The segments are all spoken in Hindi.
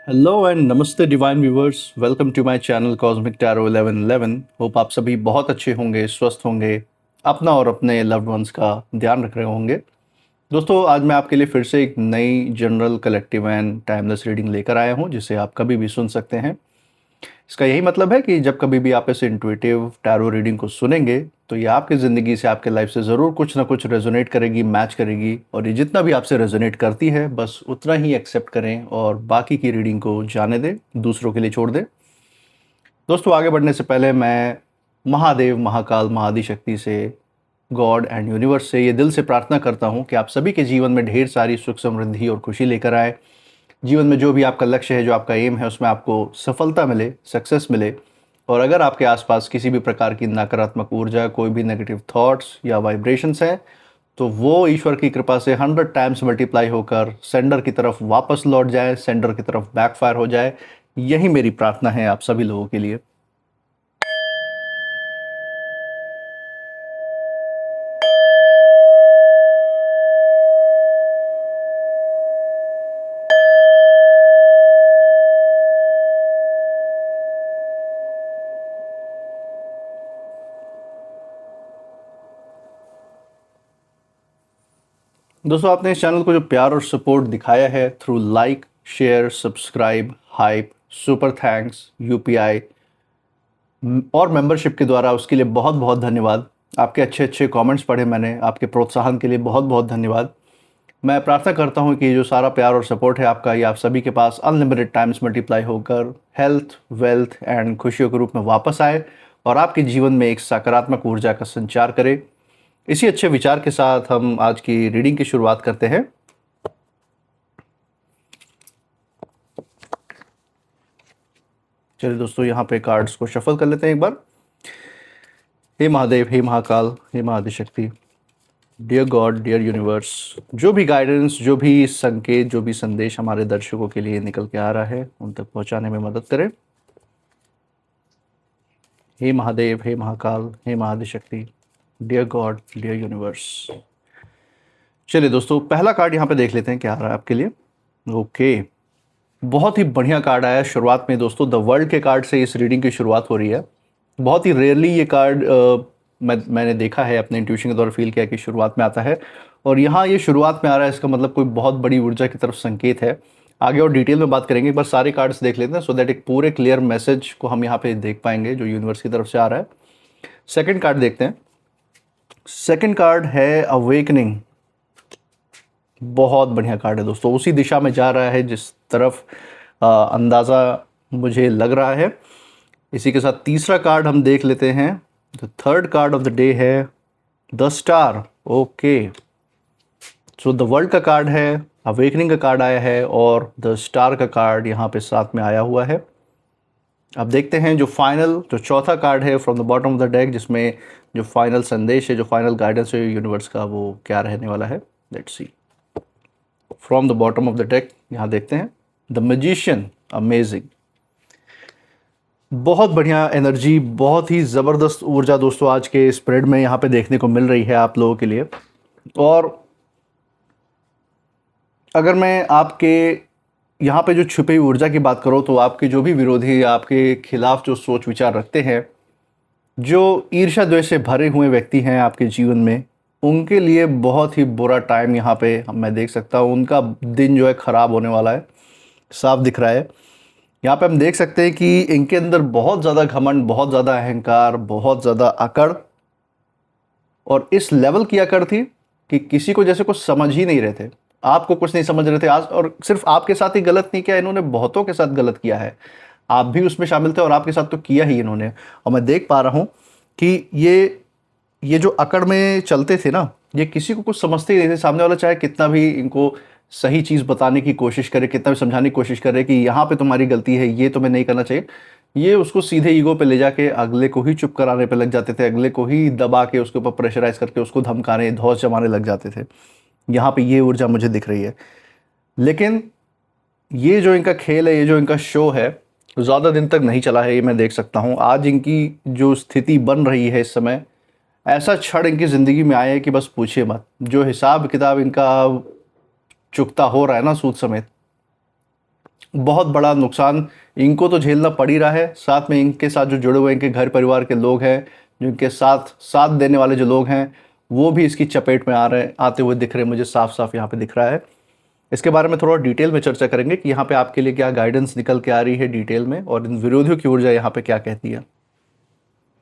हेलो एंड नमस्ते divine viewers, welcome to my channel cosmic tarot 1111। Hope आप सभी बहुत अच्छे होंगे, स्वस्थ होंगे, अपना और अपने लव्ड वंस का ध्यान रख रहे होंगे। दोस्तों, आज मैं आपके लिए फिर से एक नई general collective and timeless reading लेकर आया हूं, जिसे आप कभी भी सुन सकते हैं। इसका यही मतलब है कि जब कभी भी आप इस इंट्यूटिव टैरो रीडिंग को सुनेंगे तो ये आपकी ज़िंदगी से, आपके लाइफ से ज़रूर कुछ ना कुछ रेजोनेट करेगी, मैच करेगी। और ये जितना भी आपसे रेजोनेट करती है बस उतना ही एक्सेप्ट करें और बाकी की रीडिंग को जाने दें, दूसरों के लिए छोड़ दें। दोस्तों, आगे बढ़ने से पहले मैं महादेव, महाकाल, महाआदिशक्ति से, गॉड एंड यूनिवर्स से ये दिल से प्रार्थना करता हूँ कि आप सभी के जीवन में ढेर सारी सुख, समृद्धि और खुशी लेकर आए। जीवन में जो भी आपका लक्ष्य है, जो आपका एम है, उसमें आपको सफलता मिले, सक्सेस मिले। और अगर आपके आसपास किसी भी प्रकार की नकारात्मक ऊर्जा, कोई भी नेगेटिव थॉट्स या वाइब्रेशंस हैं, तो वो ईश्वर की कृपा से 100 टाइम्स मल्टीप्लाई होकर सेंडर की तरफ वापस लौट जाए, सेंडर की तरफ बैकफायर हो जाए। यही मेरी प्रार्थना है आप सभी लोगों के लिए। दोस्तों, आपने इस चैनल को जो प्यार और सपोर्ट दिखाया है through like, share, subscribe, hype, super thanks, UPI और मेंबरशिप के द्वारा, उसके लिए बहुत बहुत धन्यवाद। आपके अच्छे अच्छे कमेंट्स पढ़े मैंने, आपके प्रोत्साहन के लिए बहुत बहुत धन्यवाद। मैं प्रार्थना करता हूँ कि ये जो सारा प्यार और सपोर्ट है आपका, ये आप सभी के पास अनलिमिटेड टाइम्स मल्टीप्लाई होकर हेल्थ, वेल्थ एंड खुशियों के रूप में वापस आए और आपके जीवन में एक सकारात्मक ऊर्जा का संचार करे। इसी अच्छे विचार के साथ हम आज की रीडिंग की शुरुआत करते हैं। चलिए दोस्तों, यहाँ पे कार्ड्स को शफल कर लेते हैं एक बार। हे महादेव, हे महाकाल, हे महाआदिशक्ति, डियर गॉड, डियर यूनिवर्स, जो भी गाइडेंस, जो भी संकेत, जो भी संदेश हमारे दर्शकों के लिए निकल के आ रहा है, उन तक पहुंचाने में मदद करें। हे महादेव, हे महाकाल, हे महाआदिशक्ति, डियर गॉड, डियर यूनिवर्स। चलिए दोस्तों, पहला कार्ड यहाँ पे देख लेते हैं क्या आ रहा है आपके लिए। ओके, बहुत ही बढ़िया कार्ड आया शुरुआत में। दोस्तों, द वर्ल्ड के कार्ड से इस रीडिंग की शुरुआत हो रही है। बहुत ही रेयरली ये कार्ड मैंने देखा है, अपने इंट्यूशन के द्वारा फील किया कि शुरुआत में आता है। और यहाँ ये शुरुआत में आ रहा है, इसका मतलब कोई बहुत बड़ी ऊर्जा की तरफ संकेत है। आगे और डिटेल में बात करेंगे, एक बार सारे कार्ड्स देख लेते हैं सो दैट एक पूरे क्लियर मैसेज को हम यहाँ पे देख पाएंगे जो यूनिवर्स की तरफ से आ रहा है। सेकेंड कार्ड देखते हैं। सेकेंड कार्ड है अवेकनिंग। बहुत बढ़िया कार्ड है दोस्तों, उसी दिशा में जा रहा है जिस तरफ अंदाज़ा मुझे लग रहा है। इसी के साथ तीसरा कार्ड हम देख लेते हैं। The third card of the day है the star. Okay, so the world का कार्ड है, अवेकनिंग का कार्ड आया है और द स्टार का कार्ड यहाँ पे साथ में आया हुआ है। अब देखते हैं जो फाइनल, जो चौथा कार्ड है from the bottom of the deck, जिसमें जो फाइनल संदेश है, जो फाइनल गाइडेंस है यूनिवर्स का, वो क्या रहने वाला है। Let's see from the bottom of the deck. यहाँ देखते हैं द मैजिशियन। अमेजिंग, बहुत बढ़िया एनर्जी, बहुत ही ज़बरदस्त ऊर्जा दोस्तों आज के स्प्रेड में यहाँ पे देखने को मिल रही है आप लोगों के लिए। और अगर मैं आपके यहाँ पे जो छुपी हुई ऊर्जा की बात करूँ, तो आपके जो भी विरोधी, आपके खिलाफ जो सोच विचार रखते हैं, जो ईर्ष्या द्वेष से भरे हुए व्यक्ति हैं आपके जीवन में, उनके लिए बहुत ही बुरा टाइम यहाँ पे मैं देख सकता हूँ। उनका दिन जो है ख़राब होने वाला है, साफ दिख रहा है। यहाँ पे हम देख सकते हैं कि इनके अंदर बहुत ज़्यादा घमंड, बहुत ज़्यादा अहंकार, बहुत ज़्यादा अकड़, और इस लेवल की अकड़ थी कि किसी को जैसे कुछ समझ ही नहीं रहे थे, आपको कुछ नहीं समझ रहे थे आज। और सिर्फ आपके साथ ही गलत नहीं किया इन्होंने, बहुतों के साथ गलत किया है। आप भी उसमें शामिल थे और आपके साथ तो किया ही इन्होंने। और मैं देख पा रहा हूँ कि ये जो अकड़ में चलते थे ना, ये किसी को कुछ समझते ही नहीं थे। सामने वाला चाहे कितना भी इनको सही चीज़ बताने की कोशिश करे, कितना भी समझाने की कोशिश करे कि यहाँ पे तुम्हारी गलती है, ये तुम्हें नहीं करना चाहिए, ये उसको सीधे ईगो पे ले जाके अगले को ही चुप कराने पे लग जाते थे, अगले को ही दबा के उसके ऊपर प्रेशराइज करके उसको धमकाने, धौंस जमाने लग जाते थे। यहाँ पे ये ऊर्जा मुझे दिख रही है। लेकिन ये जो इनका खेल है, ये जो इनका शो है, ज़्यादा दिन तक नहीं चला है, ये मैं देख सकता हूँ। आज इनकी जो स्थिति बन रही है इस समय, ऐसा क्षण इनकी ज़िंदगी में आया है कि बस पूछिए मत। जो हिसाब किताब इनका चुकता हो रहा है ना सूद समेत, बहुत बड़ा नुकसान इनको तो झेलना पड़ ही रहा है, साथ में इनके साथ जो जुड़े हुए इनके घर परिवार के लोग हैं, जो इनके साथ साथ देने वाले जो लोग हैं, वो भी इसकी चपेट में आते हुए दिख रहे हैं, मुझे साफ साफ यहाँ पे दिख रहा है। इसके बारे में थोड़ा डिटेल में चर्चा करेंगे कि यहाँ पे आपके लिए क्या गाइडेंस निकल के आ रही है डिटेल में, और इन विरोधियों की ऊर्जा यहाँ पे क्या कहती है।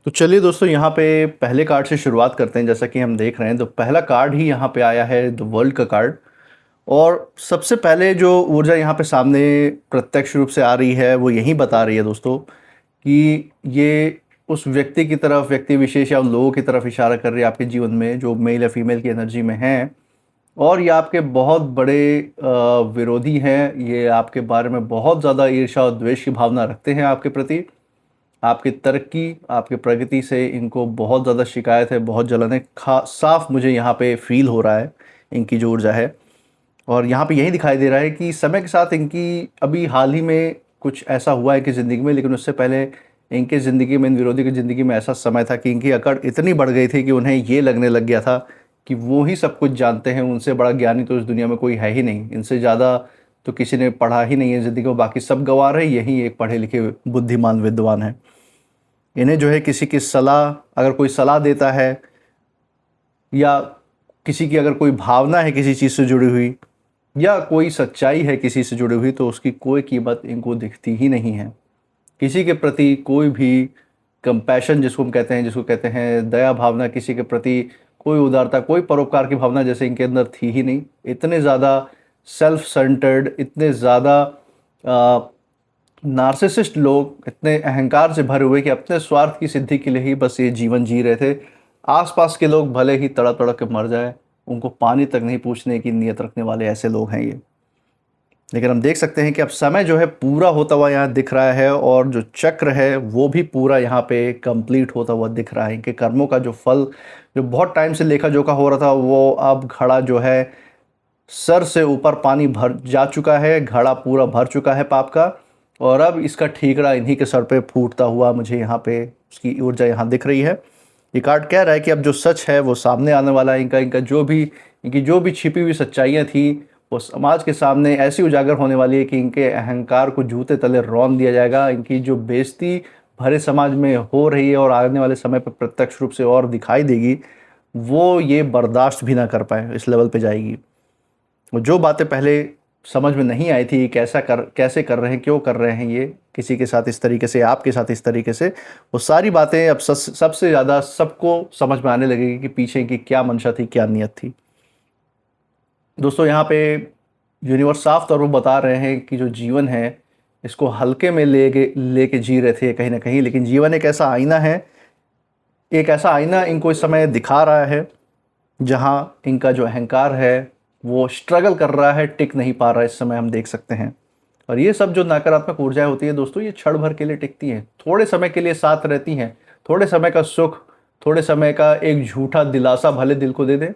तो चलिए दोस्तों, यहाँ पे पहले कार्ड से शुरुआत करते हैं। जैसा कि हम देख रहे हैं तो पहला कार्ड ही यहाँ पे आया है द वर्ल्ड का कार्ड। और सबसे पहले जो ऊर्जा यहाँ पे सामने प्रत्यक्ष रूप से आ रही है वो यही बता रही है दोस्तों कि ये उस व्यक्ति की तरफ, व्यक्ति विशेष या उन लोगों की तरफ इशारा कर रही है आपके जीवन में जो मेल या फीमेल की एनर्जी में हैं, और ये आपके बहुत बड़े विरोधी हैं। ये आपके बारे में बहुत ज़्यादा ईर्ष्या और द्वेष की भावना रखते हैं आपके प्रति। आपकी तरक्की, आपकी प्रगति से इनको बहुत ज़्यादा शिकायत है, बहुत जलन है। साफ मुझे यहाँ पे फील हो रहा है इनकी जो ऊर्जा है। और यहाँ पे यही दिखाई दे रहा है कि समय के साथ इनकी अभी हाल ही में कुछ ऐसा हुआ है कि ज़िंदगी में, लेकिन उससे पहले इनके ज़िंदगी में, इन विरोधी की ज़िंदगी में ऐसा समय था कि इनकी अकड़ इतनी बढ़ गई थी कि उन्हें ये लगने लग गया था कि वो ही सब कुछ जानते हैं, उनसे बड़ा ज्ञानी तो इस दुनिया में कोई है ही नहीं, इनसे ज़्यादा तो किसी ने पढ़ा ही नहीं है ज़िंदगी में, बाकी सब गंवार है, यही एक पढ़े लिखे बुद्धिमान विद्वान है। इन्हें जो है किसी की सलाह, अगर कोई सलाह देता है या किसी की अगर कोई भावना है किसी चीज़ से जुड़ी हुई या कोई सच्चाई है किसी से जुड़ी हुई, तो उसकी कोई कीमत इनको दिखती ही नहीं है। किसी के प्रति कोई भी कंपैशन जिसको हम कहते हैं, जिसको कहते हैं दया भावना, किसी के प्रति कोई उदारता, कोई परोपकार की भावना जैसे इनके अंदर थी ही नहीं। इतने ज़्यादा सेल्फ सेंटर्ड, इतने ज़्यादा नार्सिसिस्ट लोग, इतने अहंकार से भरे हुए कि अपने स्वार्थ की सिद्धि के लिए ही बस ये जीवन जी रहे थे। आसपास के लोग भले ही तड़प तड़प के मर जाए, उनको पानी तक नहीं पूछने की नीयत रखने वाले ऐसे लोग हैं ये। लेकिन हम देख सकते हैं कि अब समय जो है पूरा होता हुआ यहाँ दिख रहा है, और जो चक्र है वो भी पूरा यहाँ पे कंप्लीट होता हुआ दिख रहा है। इनके कर्मों का जो फल, जो बहुत टाइम से लेखा जोखा हो रहा था, वो अब घड़ा जो है सर से ऊपर पानी भर जा चुका है, घड़ा पूरा भर चुका है पाप का, और अब इसका ठीकरा इन्हीं के सर पे फूटता हुआ मुझे यहाँ पे उसकी ऊर्जा यहाँ दिख रही है। ये कार्ड कह रहा है कि अब जो सच है वो सामने आने वाला है। इनकी जो भी छिपी हुई सच्चाइयाँ थी वो समाज के सामने ऐसी उजागर होने वाली है कि इनके अहंकार को जूते तले रौंद दिया जाएगा। इनकी जो बेइज्जती भरे समाज में हो रही है और आने वाले समय पर प्रत्यक्ष रूप से और दिखाई देगी, वो ये बर्दाश्त भी ना कर पाए, इस लेवल पे जाएगी। वो जो बातें पहले समझ में नहीं आई थी, कैसे कर रहे हैं, क्यों कर रहे हैं ये किसी के साथ इस तरीके से, आपके साथ इस तरीके से, वो सारी बातें अब सबसे ज़्यादा सबको समझ में आने लगेगी कि पीछे की क्या मंशा थी, क्या नियत थी। दोस्तों, यहाँ पे यूनिवर्स साफ तौर पर बता रहे हैं कि जो जीवन है इसको हल्के में लेके जी रहे थे कहीं ना कहीं, लेकिन जीवन एक ऐसा आईना है, एक ऐसा आईना इनको इस समय दिखा रहा है जहाँ इनका जो अहंकार है वो स्ट्रगल कर रहा है, टिक नहीं पा रहा है इस समय, हम देख सकते हैं। और ये सब जो नकारात्मक ऊर्जाएं होती है दोस्तों, ये क्षण भर के लिए टिकती हैं, थोड़े समय के लिए साथ रहती हैं, थोड़े समय का सुख, थोड़े समय का एक झूठा दिलासा भले दिल को दे दे,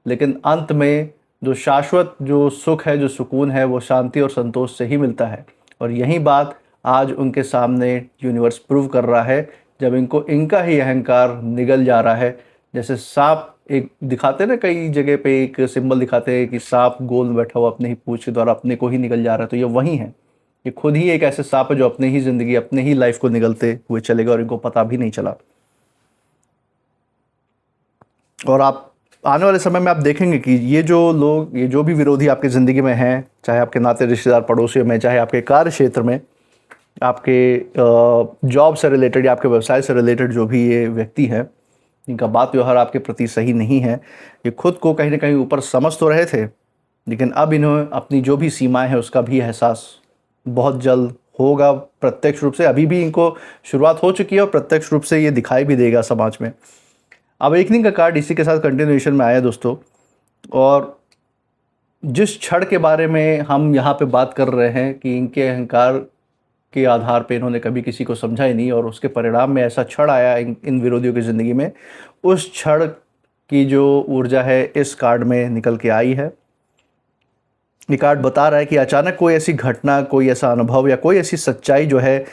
लेकिन अंत में जो शाश्वत जो सुख है, जो सुकून है, वो शांति और संतोष से ही मिलता है। और यही बात आज उनके सामने यूनिवर्स प्रूव कर रहा है, जब इनको इनका ही अहंकार निगल जा रहा है। जैसे सांप एक दिखाते हैं ना, कई जगह पे एक सिंबल दिखाते हैं कि सांप गोल में बैठा हुआ अपने ही पूंछ के द्वारा अपने को ही निगल जा रहा है, तो ये वही है। ये खुद ही एक ऐसे सांप है जो अपने ही ज़िंदगी, अपने ही लाइफ को निगलते हुए चलेगा और इनको पता भी नहीं चला। और आप आने वाले समय में आप देखेंगे कि ये जो लोग, ये जो भी विरोधी आपकी ज़िंदगी में हैं, चाहे आपके नाते रिश्तेदार पड़ोसियों में, चाहे आपके कार्य क्षेत्र में, आपके जॉब से रिलेटेड या आपके व्यवसाय से रिलेटेड जो भी ये व्यक्ति हैं, इनका बात व्यवहार आपके प्रति सही नहीं है, ये खुद को कहीं ना कहीं ऊपर समझ तो रहे थे, लेकिन अब इन्हें अपनी जो भी सीमाएं हैं उसका भी एहसास बहुत जल्द होगा प्रत्यक्ष रूप से। अभी भी इनको शुरुआत हो चुकी है और प्रत्यक्ष रूप से ये दिखाई भी देगा समाज में। अवेकनिंग का कार्ड इसी के साथ कंटिन्यूएशन में आया दोस्तों, और जिस क्षण के बारे में हम यहाँ पे बात कर रहे हैं कि इनके अहंकार के आधार पे इन्होंने कभी किसी को समझा ही नहीं और उसके परिणाम में ऐसा क्षण आया इन विरोधियों की ज़िंदगी में, उस क्षण की जो ऊर्जा है इस कार्ड में निकल के आई है। ये कार्ड बता रहा है कि अचानक कोई ऐसी घटना, कोई ऐसा अनुभव या कोई ऐसी सच्चाई जो है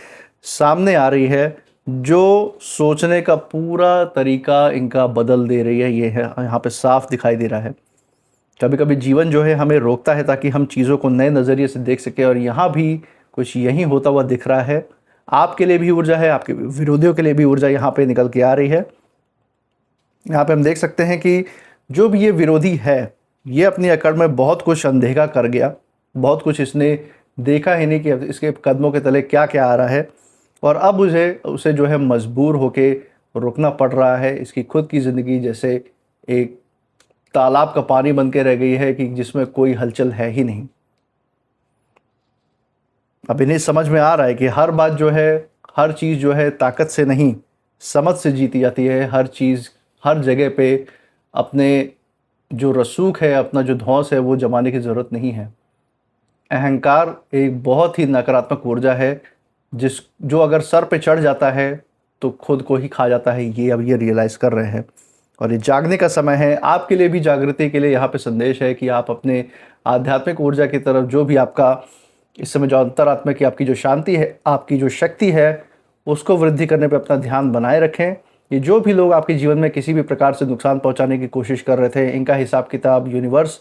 सामने आ रही है जो सोचने का पूरा तरीका इनका बदल दे रही है। ये है यहाँ पे साफ दिखाई दे रहा है। कभी कभी जीवन जो है हमें रोकता है ताकि हम चीज़ों को नए नज़रिए से देख सकें, और यहाँ भी कुछ यही होता हुआ दिख रहा है। आपके लिए भी ऊर्जा है, आपके विरोधियों के लिए भी ऊर्जा यहाँ पे निकल के आ रही है। यहाँ पे हम देख सकते हैं कि जो भी ये विरोधी है, ये अपनी अकड़ में बहुत कुछ अनदेखा कर गया, बहुत कुछ इसने देखा ही नहीं कि अब इसके कदमों के तले क्या क्या आ रहा है, और अब उसे जो है मजबूर होके रुकना पड़ रहा है। इसकी खुद की ज़िंदगी जैसे एक तालाब का पानी बन के रह गई है कि जिसमें कोई हलचल है ही नहीं। अब इन्हें समझ में आ रहा है कि हर बात जो है, हर चीज़ जो है ताकत से नहीं समझ से जीती जाती है। हर चीज़ हर जगह पे अपने जो रसूख है, अपना जो धौंस है, वो जमाने की ज़रूरत नहीं है। अहंकार एक बहुत ही नकारात्मक ऊर्जा है जो अगर सर पे चढ़ जाता है तो खुद को ही खा जाता है। ये अब ये रियलाइज़ कर रहे हैं और ये जागने का समय है। आपके लिए भी जागृति के लिए यहाँ पे संदेश है कि आप अपने आध्यात्मिक ऊर्जा की तरफ, जो भी आपका इस समय जो अंतरात्मा की आपकी जो शांति है, आपकी जो शक्ति है, उसको वृद्धि करने पे अपना ध्यान बनाए रखें। ये जो भी लोग आपके जीवन में किसी भी प्रकार से नुकसान पहुंचाने की कोशिश कर रहे थे, इनका हिसाब किताब यूनिवर्स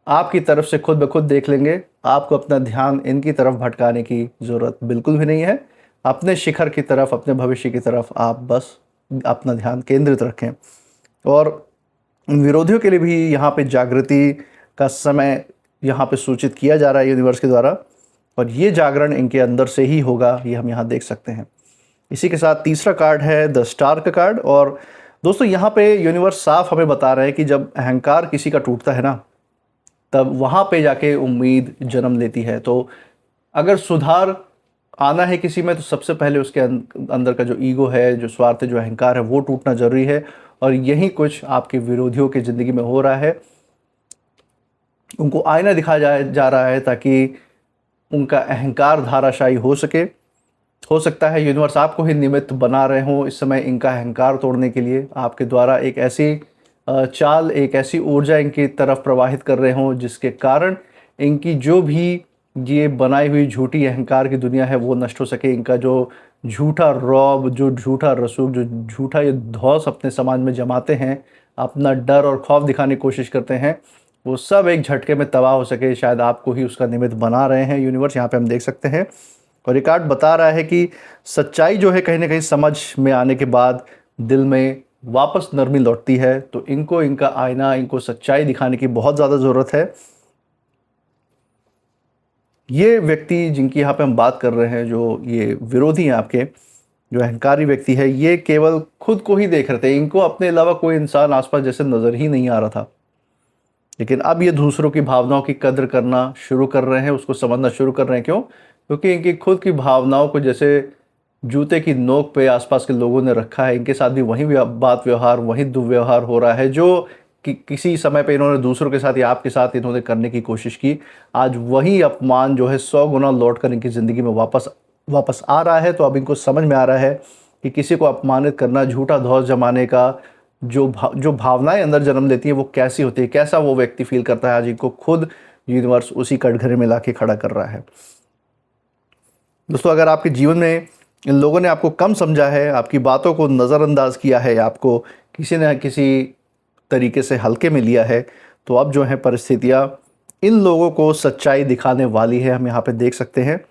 आपकी तरफ से खुद ब खुद देख लेंगे। आपको अपना ध्यान इनकी तरफ भटकाने की ज़रूरत बिल्कुल भी नहीं है। अपने शिखर की तरफ, अपने भविष्य की तरफ आप बस अपना ध्यान केंद्रित रखें। और विरोधियों के लिए भी यहाँ पे जागृति का समय यहाँ पे सूचित किया जा रहा है यूनिवर्स के द्वारा, और ये जागरण इनके अंदर से ही होगा, ये हम यहाँ देख सकते हैं। इसी के साथ तीसरा कार्ड है द स्टार का कार्ड। और दोस्तों यहाँ पे यूनिवर्स साफ हमें बता रहे हैं कि जब अहंकार किसी का टूटता है ना, तब वहाँ पे जाके उम्मीद जन्म लेती है। तो अगर सुधार आना है किसी में, तो सबसे पहले उसके अंदर का जो ईगो है, जो स्वार्थ, जो अहंकार है, वो टूटना जरूरी है। और यही कुछ आपके विरोधियों की ज़िंदगी में हो रहा है। उनको आईना दिखाया जा रहा है ताकि उनका अहंकार धाराशायी हो सके। हो सकता है यूनिवर्स आपको ही निमित्त बना रहे हों इस समय इनका अहंकार तोड़ने के लिए। आपके द्वारा एक ऐसी चाल, एक ऐसी ऊर्जा इनकी तरफ प्रवाहित कर रहे हों जिसके कारण इनकी जो भी ये बनाई हुई झूठी अहंकार की दुनिया है वो नष्ट हो सके। इनका जो झूठा रौब, जो झूठा रसूख, जो झूठा ये धौंस अपने समाज में जमाते हैं, अपना डर और खौफ दिखाने की कोशिश करते हैं, वो सब एक झटके में तबाह हो सके। शायद आपको ही उसका निमित्त बना रहे हैं यूनिवर्स, यहाँ पे हम देख सकते हैं। और ये कार्ड बता रहा है कि सच्चाई जो है कहीं ना कहीं समझ में आने के बाद दिल में वापस नरमी लौटती है। तो इनको इनका आईना, इनको सच्चाई दिखाने की बहुत ज़्यादा ज़रूरत है। ये व्यक्ति जिनकी यहाँ पे हम बात कर रहे हैं, जो ये विरोधी हैं आपके, जो अहंकारी व्यक्ति है, ये केवल खुद को ही देख रहे थे। इनको अपने अलावा कोई इंसान आसपास जैसे नज़र ही नहीं आ रहा था। लेकिन अब ये दूसरों की भावनाओं की कद्र करना शुरू कर रहे हैं, उसको समझना शुरू कर रहे हैं। क्यों? क्योंकि इनकी खुद की भावनाओं को जैसे जूते की नोक पे आसपास के लोगों ने रखा है। इनके साथ भी वही बात व्यवहार, वही दुर्व्यवहार हो रहा है जो किसी समय पे इन्होंने दूसरों के साथ या आपके साथ इन्होंने करने की कोशिश की। आज वही अपमान जो है 100 गुना लौट कर इनकी ज़िंदगी में वापस आ रहा है। तो अब इनको समझ में आ रहा है कि किसी को अपमानित करना, झूठा धौंस जमाने का जो भावनाएं अंदर जन्म लेती हैं वो कैसी होती है, कैसा वो व्यक्ति फील करता है। आज इनको खुद यूनिवर्स उसी कटघरे में लाके खड़ा कर रहा है। दोस्तों, अगर आपके जीवन में इन लोगों ने आपको कम समझा है, आपकी बातों को नज़रअंदाज किया है, आपको किसी न किसी तरीके से हल्के में लिया है, तो अब जो है परिस्थितियाँ इन लोगों को सच्चाई दिखाने वाली है। हम यहाँ पे देख सकते हैं,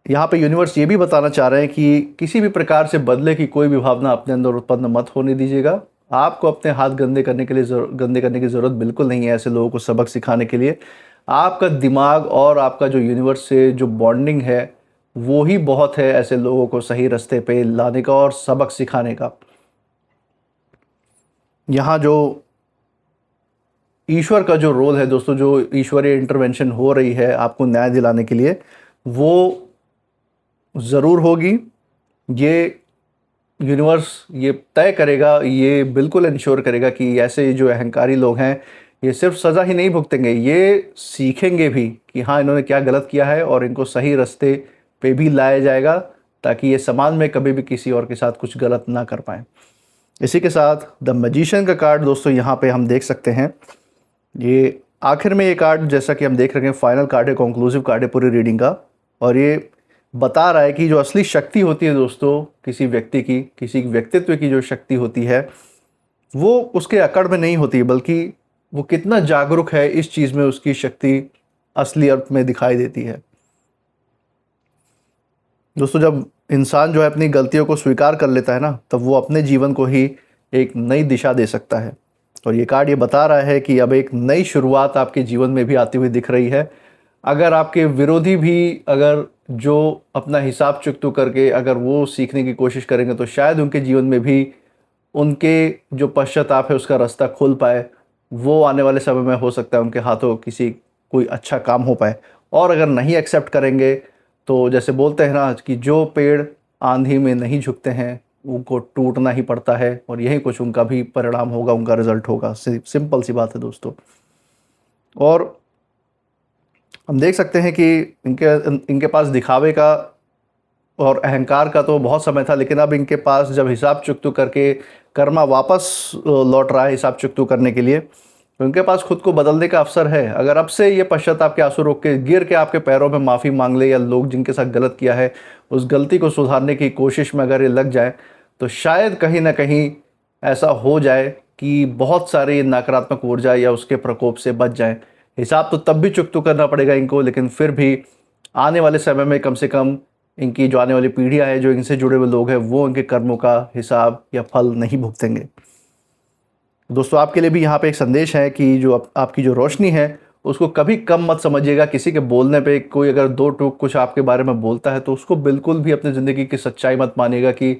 यहाँ पे यूनिवर्स ये भी बताना चाह रहे हैं कि किसी भी प्रकार से बदले की कोई भी भावना अपने अंदर उत्पन्न मत होने दीजिएगा। आपको अपने हाथ गंदे करने की ज़रूरत बिल्कुल नहीं है ऐसे लोगों को सबक सिखाने के लिए। आपका दिमाग और आपका जो यूनिवर्स से जो बॉन्डिंग है वो ही बहुत है ऐसे लोगों को सही रास्ते पे लाने का और सबक सिखाने का। यहाँ जो ईश्वर का जो रोल है दोस्तों, जो ईश्वरीय इंटरवेंशन हो रही है आपको न्याय दिलाने के लिए, वो ज़रूर होगी। ये यूनिवर्स ये तय करेगा, ये बिल्कुल इंश्योर करेगा कि ऐसे जो अहंकारी लोग हैं ये सिर्फ सज़ा ही नहीं भुगतेंगे, ये सीखेंगे भी कि हाँ इन्होंने क्या गलत किया है और इनको सही रास्ते पे भी लाया जाएगा ताकि ये समाज में कभी भी किसी और के साथ कुछ गलत ना कर पाएँ। इसी के साथ द मैजिशियन का कार्ड दोस्तों यहाँ पे हम देख सकते हैं। ये आखिर में ये कार्ड, जैसा कि हम देख रहे हैं, फाइनल कार्ड है, कंक्लूसिव कार्ड है पूरी रीडिंग का। और ये बता रहा है कि जो असली शक्ति होती है दोस्तों, किसी व्यक्ति की, किसी व्यक्तित्व की जो शक्ति होती है वो उसके अकड़ में नहीं होती, बल्कि वो कितना जागरूक है इस चीज़ में उसकी शक्ति असली अर्थ में दिखाई देती है। दोस्तों, जब इंसान जो है अपनी गलतियों को स्वीकार कर लेता है ना, तब वो अपने जीवन को ही एक नई दिशा दे सकता है। और ये कार्ड ये बता रहा है कि अब एक नई शुरुआत आपके जीवन में भी आती हुई दिख रही है। अगर आपके विरोधी भी अगर जो अपना हिसाब चुकता करके अगर वो सीखने की कोशिश करेंगे, तो शायद उनके जीवन में भी उनके जो पश्चाताप है उसका रास्ता खुल पाए। वो आने वाले समय में हो सकता है उनके हाथों किसी कोई अच्छा काम हो पाए। और अगर नहीं एक्सेप्ट करेंगे, तो जैसे बोलते हैं ना कि जो पेड़ आंधी में नहीं झुकते हैं उनको टूटना ही पड़ता है, और यही कुछ उनका भी परिणाम होगा, उनका रिजल्ट होगा। सिंपल सी बात है दोस्तों। और हम देख सकते हैं कि इनके इनके पास दिखावे का और अहंकार का तो बहुत समय था, लेकिन अब इनके पास जब हिसाब चुकतू करके कर्मा वापस लौट रहा है हिसाब चुकतू करने के लिए, तो इनके पास खुद को बदलने का अवसर है। अगर अब से ये पश्चाताप के आंसू रोक के गिर के आपके पैरों में माफ़ी मांग ले, या लोग जिनके साथ गलत किया है उस गलती को सुधारने की कोशिश में अगर ये लग जाए, तो शायद कहीं ना कहीं ऐसा हो जाए कि बहुत सारी नकारात्मक ऊर्जा या उसके प्रकोप से बच जाए। हिसाब तो तब भी चुकतू करना पड़ेगा इनको, लेकिन फिर भी आने वाले समय में कम से कम इनकी जो आने वाली पीढ़ियाँ है, जो इनसे जुड़े हुए लोग हैं, वो इनके कर्मों का हिसाब या फल नहीं भुगतेंगे। दोस्तों, आपके लिए भी यहाँ पे एक संदेश है कि जो आपकी जो रोशनी है उसको कभी कम मत समझिएगा। किसी के बोलने पे कोई अगर दो टूक कुछ आपके बारे में बोलता है, तो उसको बिल्कुल भी अपनी ज़िंदगी की सच्चाई मत मानिएगा कि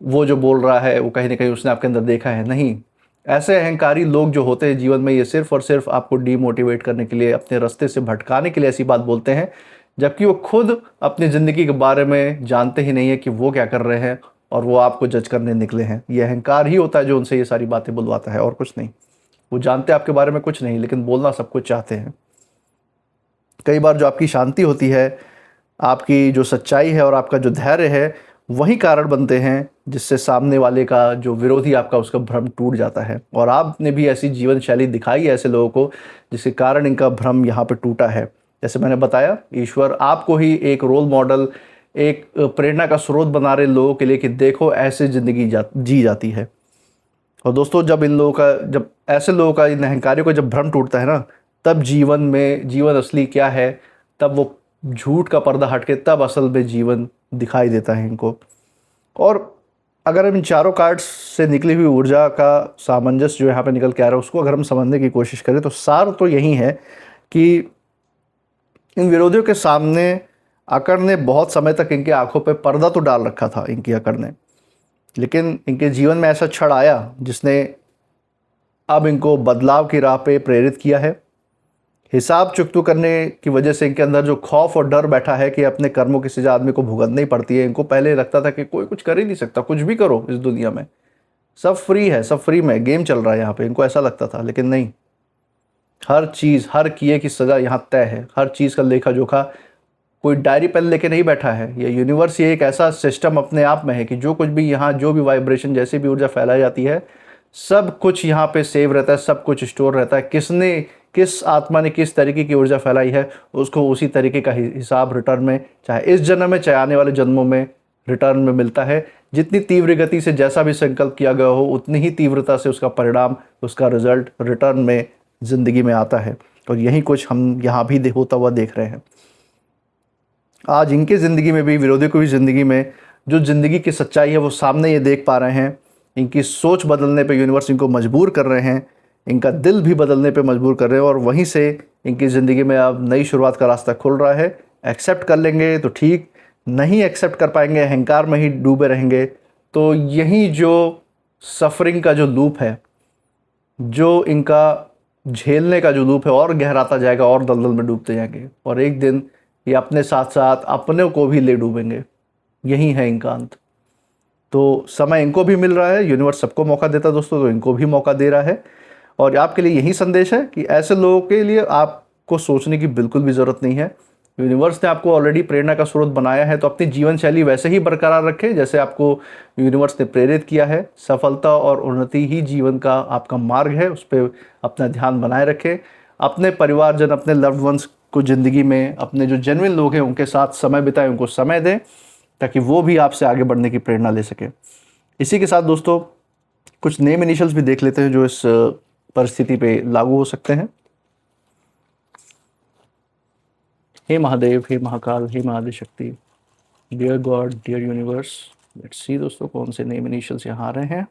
वो जो बोल रहा है वो कहीं ना कहीं उसने आपके अंदर देखा है। नहीं, ऐसे अहंकारी लोग जो होते हैं जीवन में, ये सिर्फ और सिर्फ आपको डीमोटिवेट करने के लिए, अपने रास्ते से भटकाने के लिए ऐसी बात बोलते हैं, जबकि वो खुद अपनी ज़िंदगी के बारे में जानते ही नहीं है कि वो क्या कर रहे हैं, और वो आपको जज करने निकले हैं। ये अहंकार ही होता है जो उनसे ये सारी बातें बुलवाता है, और कुछ नहीं। वो जानते हैं आपके बारे में कुछ नहीं, लेकिन बोलना सब कुछ चाहते हैं। कई बार जो आपकी शांति होती है, आपकी जो सच्चाई है और आपका जो धैर्य है, वही कारण बनते हैं जिससे सामने वाले का जो विरोधी आपका उसका भ्रम टूट जाता है। और आपने भी ऐसी जीवन शैली दिखाई है ऐसे लोगों को, जिसके कारण इनका भ्रम यहाँ पे टूटा है। जैसे मैंने बताया, ईश्वर आपको ही एक रोल मॉडल, एक प्रेरणा का स्रोत बना रहे लोगों के लिए कि देखो ऐसे ज़िंदगी जी जाती है। और दोस्तों, जब ऐसे लोगों का, इन अहंकारियों का जब भ्रम टूटता है ना, तब जीवन असली क्या है, तब वो झूठ का पर्दा हट के तब असल में जीवन दिखाई देता है इनको। और अगर हम इन चारों कार्ड्स से निकली हुई ऊर्जा का सामंजस्य जो यहाँ पे निकल के आ रहा है, उसको अगर हम समझने की कोशिश करें, तो सार तो यही है कि इन विरोधियों के सामने अकड़ ने बहुत समय तक इनके आंखों पे पर्दा तो डाल रखा था, इनकी अकड़ ने। लेकिन इनके जीवन में ऐसा क्षण आया जिसने अब इनको बदलाव की राह पे प्रेरित किया है। हिसाब चुकतू करने की वजह से इनके अंदर जो खौफ और डर बैठा है कि अपने कर्मों की सजा आदमी को भुगतनी पड़ती है। इनको पहले लगता था कि कोई कुछ कर ही नहीं सकता, कुछ भी करो इस दुनिया में, सब फ्री है, सब फ्री में गेम चल रहा है यहाँ पे, इनको ऐसा लगता था। लेकिन नहीं, हर चीज़, हर किए की सज़ा यहाँ तय है। हर चीज़ का लेखा जोखा कोई डायरी पेन लेके नहीं बैठा है। ये यूनिवर्स, ये एक ऐसा सिस्टम अपने आप में है कि जो कुछ भी यहाँ, जो भी वाइब्रेशन, जैसे भी ऊर्जा फैलाई जाती है, सब कुछ यहाँ पे सेव रहता है, सब कुछ स्टोर रहता है। किस आत्मा ने किस तरीके की ऊर्जा फैलाई है, उसको उसी तरीके का हिसाब रिटर्न में, चाहे इस जन्म में चाहे आने वाले जन्मों में, रिटर्न में मिलता है। जितनी तीव्र गति से जैसा भी संकल्प किया गया हो, उतनी ही तीव्रता से उसका परिणाम, उसका रिजल्ट रिटर्न में ज़िंदगी में आता है। और यही कुछ हम यहाँ भी होता हुआ देख रहे हैं। आज इनके ज़िंदगी में भी, विरोधियों की भी ज़िंदगी में, जो ज़िंदगी की सच्चाई है वो सामने ये देख पा रहे हैं। इनकी सोच बदलने पे यूनिवर्स इनको मजबूर कर रहे हैं, इनका दिल भी बदलने पे मजबूर कर रहे हैं, और वहीं से इनकी ज़िंदगी में अब नई शुरुआत का रास्ता खुल रहा है। एक्सेप्ट कर लेंगे तो ठीक, नहीं एक्सेप्ट कर पाएंगे, अहंकार में ही डूबे रहेंगे, तो यही जो सफरिंग का जो लूप है, जो इनका झेलने का जो लूप है, और गहराता जाएगा और दलदल में डूबते जाएंगे, और एक दिन ये अपने साथ साथ अपने को भी ले डूबेंगे। यही है इनका अंत। तो समय इनको भी मिल रहा है, यूनिवर्स सबको मौका देता है दोस्तों, तो इनको भी मौका दे रहा है। और आपके लिए यही संदेश है कि ऐसे लोगों के लिए आपको सोचने की बिल्कुल भी ज़रूरत नहीं है। यूनिवर्स ने आपको ऑलरेडी प्रेरणा का स्रोत बनाया है, तो अपनी जीवन शैली वैसे ही बरकरार रखें जैसे आपको यूनिवर्स ने प्रेरित किया है। सफलता और उन्नति ही जीवन का आपका मार्ग है, उस पर अपना ध्यान बनाए रखें। अपने परिवारजन, अपने लव्ड वंस को ज़िंदगी में, अपने जो जेन्युइन लोग हैं उनके साथ समय बिताएं, उनको समय दें, ताकि वो भी आपसे आगे बढ़ने की प्रेरणा ले सकें। इसी के साथ दोस्तों, कुछ नेम इनिशियल्स भी देख लेते हैं जो इस परिस्थिति पे लागू हो सकते हैं। हे महादेव, हे महाकाल, हे Mahadishakti, dear God, dear universe, let's see दोस्तों कौन से नेम इनिशियल्स यहाँ आ रहे हैं।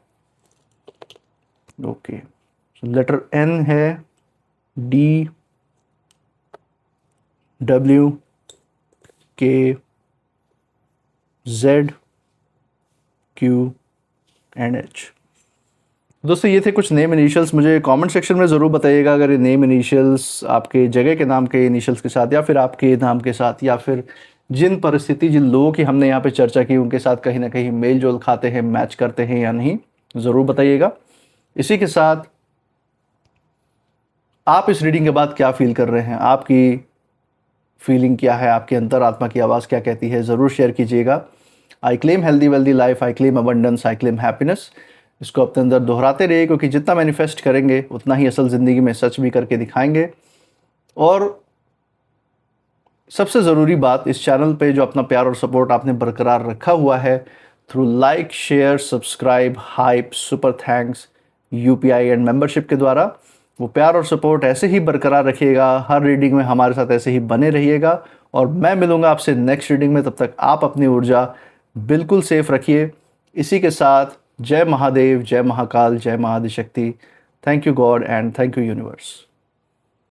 ओके, लेटर एन है, D, W, K, Z, Q and H. दोस्तों ये थे कुछ नेम इनिशियल्स। मुझे कमेंट सेक्शन में ज़रूर बताइएगा अगर ये नेम इनिशियल्स आपके जगह के नाम के इनिशियल्स के साथ या फिर आपके नाम के साथ या फिर जिन परिस्थिति जिन लोगों की हमने यहाँ पे चर्चा की उनके साथ कहीं ना कहीं मेल जोल खाते हैं, मैच करते हैं या नहीं, ज़रूर बताइएगा। इसी के साथ आप इस रीडिंग के बाद क्या फील कर रहे हैं, आपकी फीलिंग क्या है, आपकी अंतरात्मा की आवाज़ क्या कहती है, ज़रूर शेयर कीजिएगा। I claim healthy wealthy life, I claim abundance, I claim happiness. इसको अपने अंदर दोहराते रहिए, क्योंकि जितना मैनिफेस्ट करेंगे उतना ही असल ज़िंदगी में सच भी करके दिखाएंगे। और सबसे ज़रूरी बात, इस चैनल पे जो अपना प्यार और सपोर्ट आपने बरकरार रखा हुआ है through like, share, subscribe, hype, super thanks, UPI and membership के द्वारा, वो प्यार और सपोर्ट ऐसे ही बरकरार रखिएगा। हर रीडिंग में हमारे साथ ऐसे ही बने रहिएगा और मैं मिलूंगा आपसे नेक्स्ट रीडिंग में। तब तक आप अपनी ऊर्जा बिल्कुल सेफ रखिए। इसी के साथ जय महादेव, जय महाकाल, जय Mahadishakti. Thank you God and thank you universe.